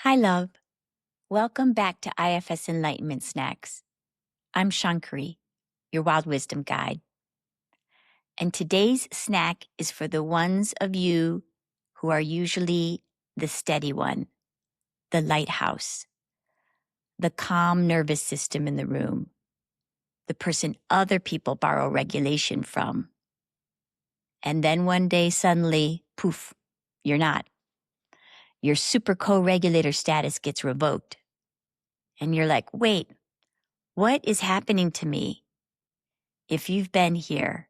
Hi, love. Welcome back to IFS Enlightenment Snacks. I'm Shankari, your Wild Wisdom Guide. And today's snack is for the ones of you who are usually the steady one, the lighthouse, the calm nervous system in the room, the person other people borrow regulation from. And then one day, suddenly, poof, you're not. Your super co-regulator status gets revoked. And you're like, wait, what is happening to me? If you've been here,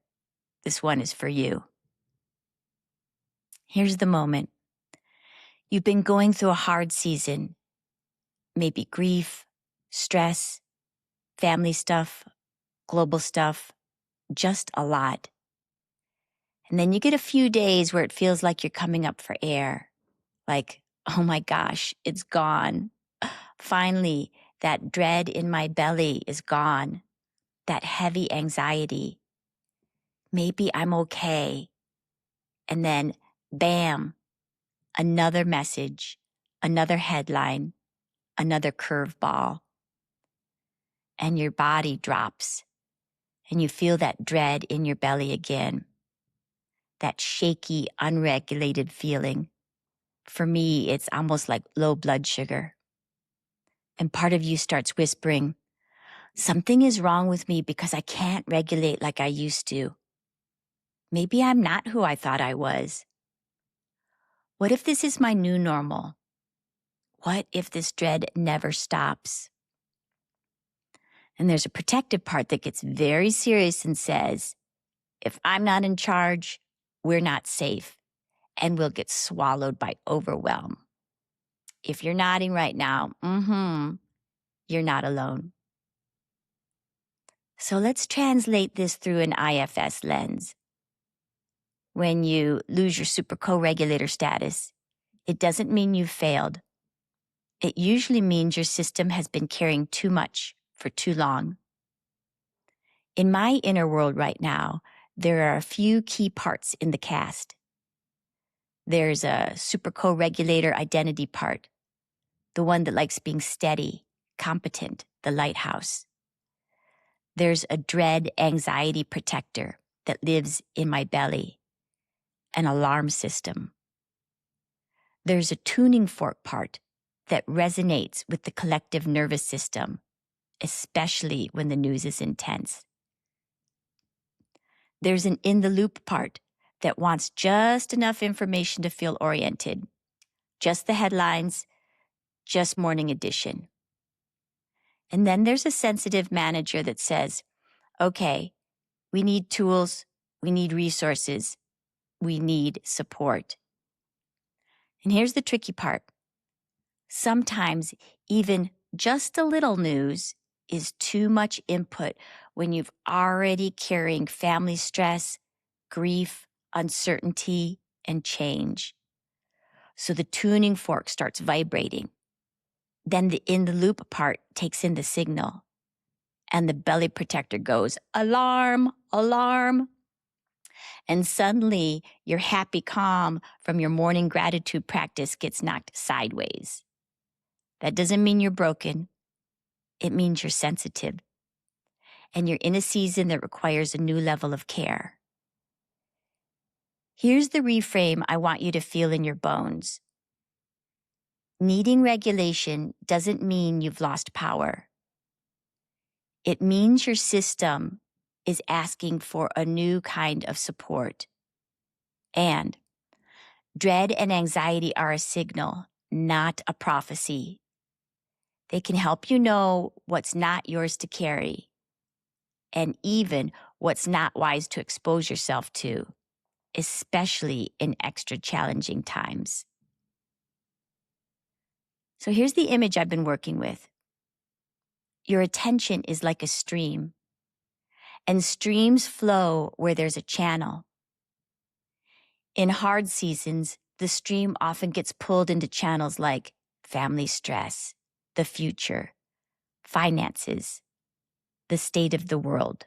this one is for you. Here's the moment. You've been going through a hard season, maybe grief, stress, family stuff, global stuff, just a lot. And then you get a few days where it feels like you're coming up for air. Like, oh my gosh, it's gone. Finally, that dread in my belly is gone. That heavy anxiety. Maybe I'm okay. And then, bam, another message, another headline, another curveball. And your body drops and you feel that dread in your belly again. That shaky, unregulated feeling. For me, it's almost like low blood sugar. And part of you starts whispering, something is wrong with me because I can't regulate like I used to. Maybe I'm not who I thought I was. What if this is my new normal? What if this dread never stops? And there's a protective part that gets very serious and says, if I'm not in charge, we're not safe and we'll get swallowed by overwhelm. If you're nodding right now, you're not alone. So let's translate this through an IFS lens. When you lose your super co-regulator status, it doesn't mean you've failed. It usually means your system has been carrying too much for too long. In my inner world right now, there are a few key parts in the cast. There's a super co-regulator identity part, the one that likes being steady, competent, the lighthouse. There's a dread anxiety protector that lives in my belly, an alarm system. There's a tuning fork part that resonates with the collective nervous system, especially when the news is intense. There's an in-the-loop part that wants just enough information to feel oriented, just the headlines, just morning edition. And then there's a sensitive manager that says, okay, we need tools, we need resources, we need support. And here's the tricky part. Sometimes even just a little news is too much input when you've already carrying family stress, grief, uncertainty, and change. So the tuning fork starts vibrating. Then the in-the-loop part takes in the signal. And the belly protector goes, alarm, alarm. And suddenly your happy calm from your morning gratitude practice gets knocked sideways. That doesn't mean you're broken. It means you're sensitive. And you're in a season that requires a new level of care. Here's the reframe I want you to feel in your bones. Needing regulation doesn't mean you've lost power. It means your system is asking for a new kind of support. And dread and anxiety are a signal, not a prophecy. They can help you know what's not yours to carry, and even what's not wise to expose yourself to, especially in extra challenging times. So here's the image I've been working with. Your attention is like a stream, and streams flow where there's a channel. In hard seasons, the stream often gets pulled into channels like family stress, the future, finances, the state of the world,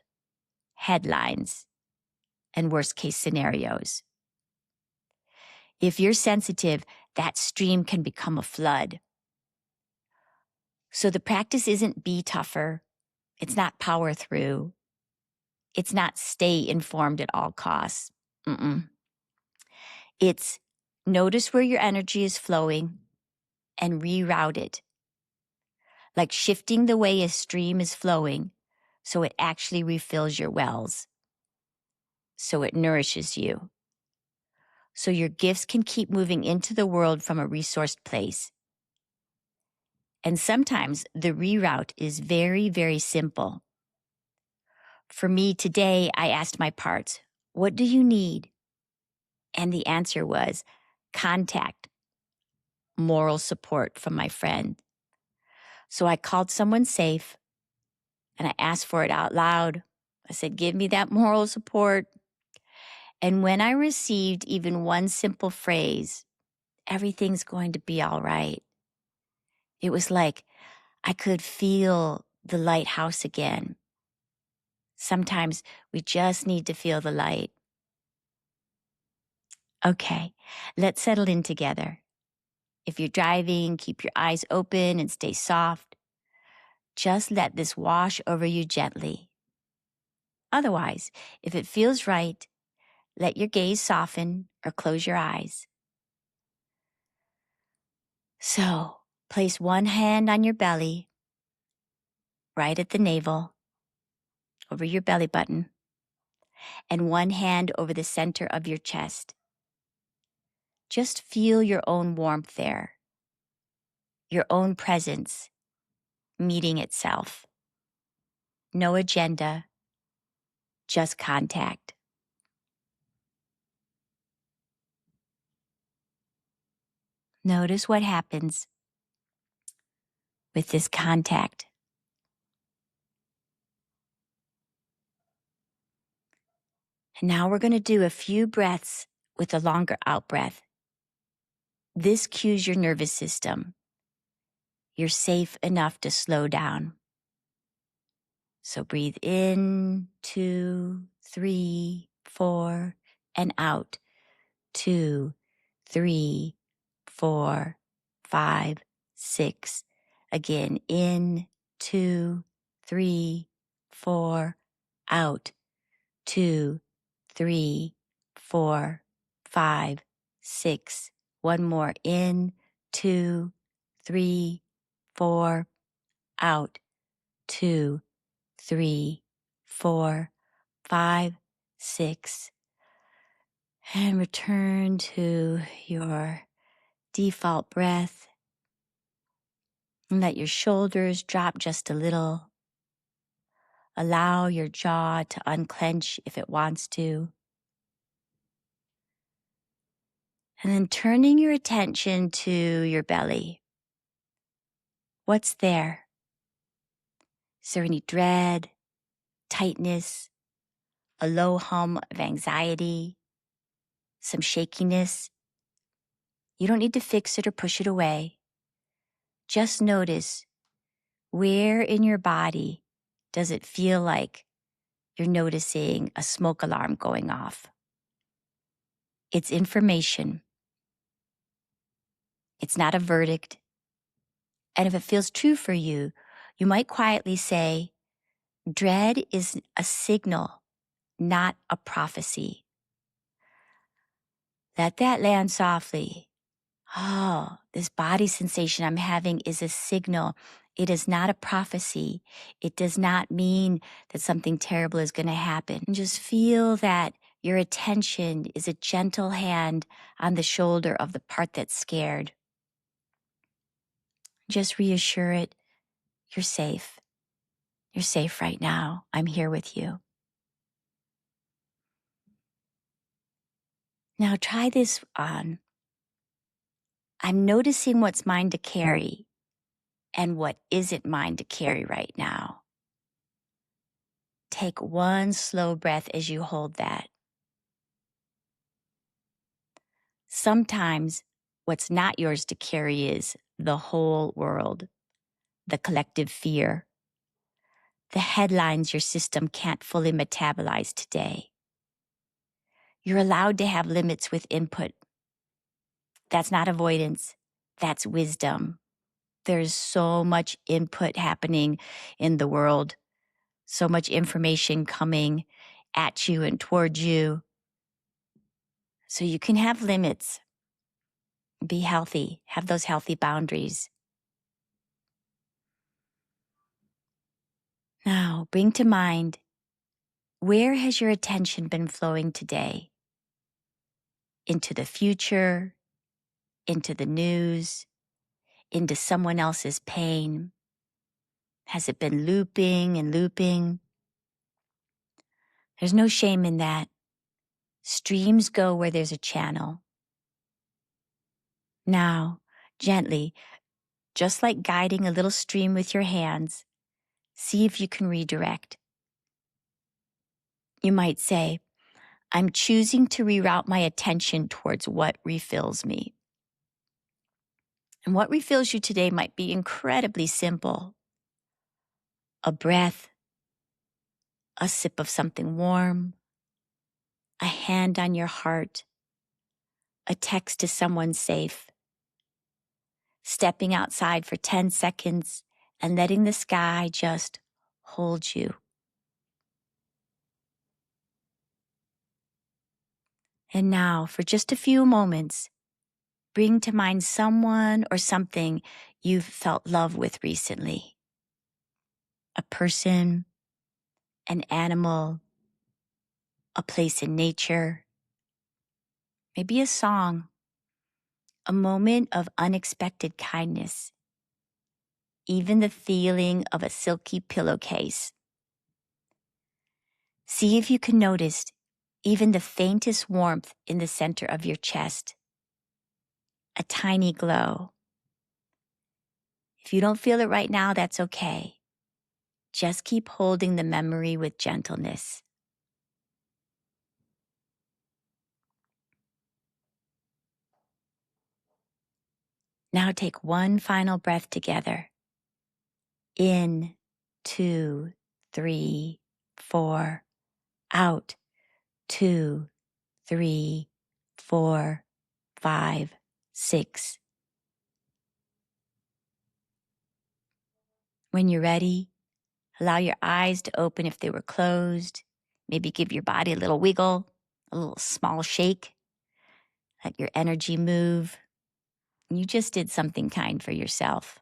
headlines, and worst-case scenarios. If you're sensitive, that stream can become a flood. So the practice isn't be tougher. It's not power through. It's not stay informed at all costs. It's notice where your energy is flowing and reroute it. Like shifting the way a stream is flowing so it actually refills your wells. So it nourishes you. So your gifts can keep moving into the world from a resourced place. And sometimes the reroute is very, very simple. For me today, I asked my parts, what do you need? And the answer was contact, moral support from my friend. So I called someone safe and I asked for it out loud. I said, give me that moral support. And when I received even one simple phrase, everything's going to be all right, it was like I could feel the lighthouse again. Sometimes we just need to feel the light. Okay, let's settle in together. If you're driving, keep your eyes open and stay soft. Just let this wash over you gently. Otherwise, if it feels right, let your gaze soften or close your eyes. So, place one hand on your belly, right at the navel, over your belly button, and one hand over the center of your chest. Just feel your own warmth there, your own presence meeting itself. No agenda, just contact. Notice what happens with this contact. And now we're going to do a few breaths with a longer out breath. This cues your nervous system. You're safe enough to slow down. So breathe in, 2, 3, 4, and out, 2, 3, 4, 5, 6. Again, in, 2, 3, 4, out, 2, 3, 4, 5, 6. One more, in, 2, 3, 4, out, 2, 3, 4, 5, 6. And return to your default breath. And let your shoulders drop just a little. Allow your jaw to unclench if it wants to. And then turning your attention to your belly. What's there? Is there any dread, tightness, a low hum of anxiety, some shakiness? You don't need to fix it or push it away. Just notice, where in your body does it feel like you're noticing a smoke alarm going off? It's information. It's not a verdict. And if it feels true for you, you might quietly say, dread is a signal, not a prophecy. Let that land softly. Oh, this body sensation I'm having is a signal. It is not a prophecy. It does not mean that something terrible is going to happen. And just feel that your attention is a gentle hand on the shoulder of the part that's scared. Just reassure it, you're safe. You're safe right now. I'm here with you. Now try this on. I'm noticing what's mine to carry and what isn't mine to carry right now. Take one slow breath as you hold that. Sometimes what's not yours to carry is the whole world, the collective fear, the headlines your system can't fully metabolize today. You're allowed to have limits with input. That's not avoidance. That's wisdom. There's so much input happening in the world, so much information coming at you and towards you. So you can have limits. Be healthy. Have those healthy boundaries. Now, bring to mind, where has your attention been flowing today? Into the future, into the news, into someone else's pain? Has it been looping and looping? There's no shame in that. Streams go where there's a channel. Now, gently, just like guiding a little stream with your hands, see if you can redirect. You might say, I'm choosing to reroute my attention towards what refills me. And what refills you today might be incredibly simple. A breath, a sip of something warm, a hand on your heart, a text to someone safe, stepping outside for 10 seconds and letting the sky just hold you. And now, for just a few moments, bring to mind someone or something you've felt love with recently. A person, an animal, a place in nature, maybe a song, a moment of unexpected kindness, even the feeling of a silky pillowcase. See if you can notice even the faintest warmth in the center of your chest, a tiny glow. If you don't feel it right now, that's okay. Just keep holding the memory with gentleness. Now take one final breath together. In, 2, 3, 4. Out, 2, 3, 4, 5, 6. When you're ready, allow your eyes to open if they were closed. Maybe give your body a little wiggle, a little small shake. Let your energy move. You just did something kind for yourself.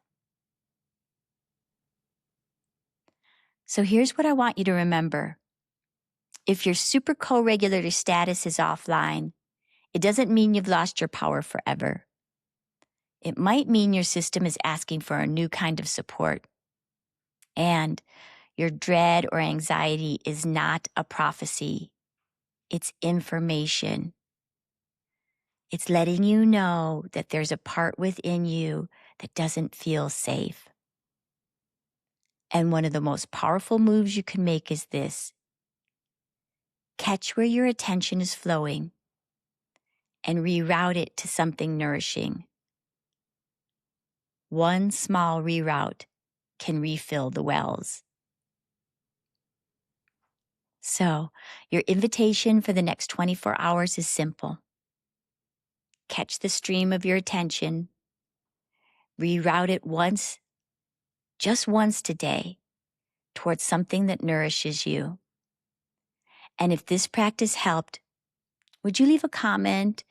So here's what I want you to remember. If your super co-regulator status is offline, it doesn't mean you've lost your power forever. It might mean your system is asking for a new kind of support. And your dread or anxiety is not a prophecy. It's information. It's letting you know that there's a part within you that doesn't feel safe. And one of the most powerful moves you can make is this. Catch where your attention is flowing and reroute it to something nourishing. One small reroute can refill the wells. So, your invitation for the next 24 hours is simple. Catch the stream of your attention, reroute it once, just once today, towards something that nourishes you. And if this practice helped, would you leave a comment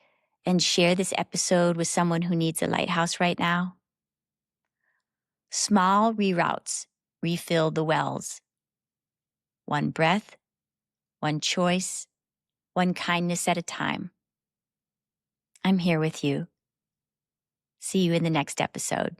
and share this episode with someone who needs a lighthouse right now? Small reroutes refill the wells. One breath, one choice, one kindness at a time. I'm here with you. See you in the next episode.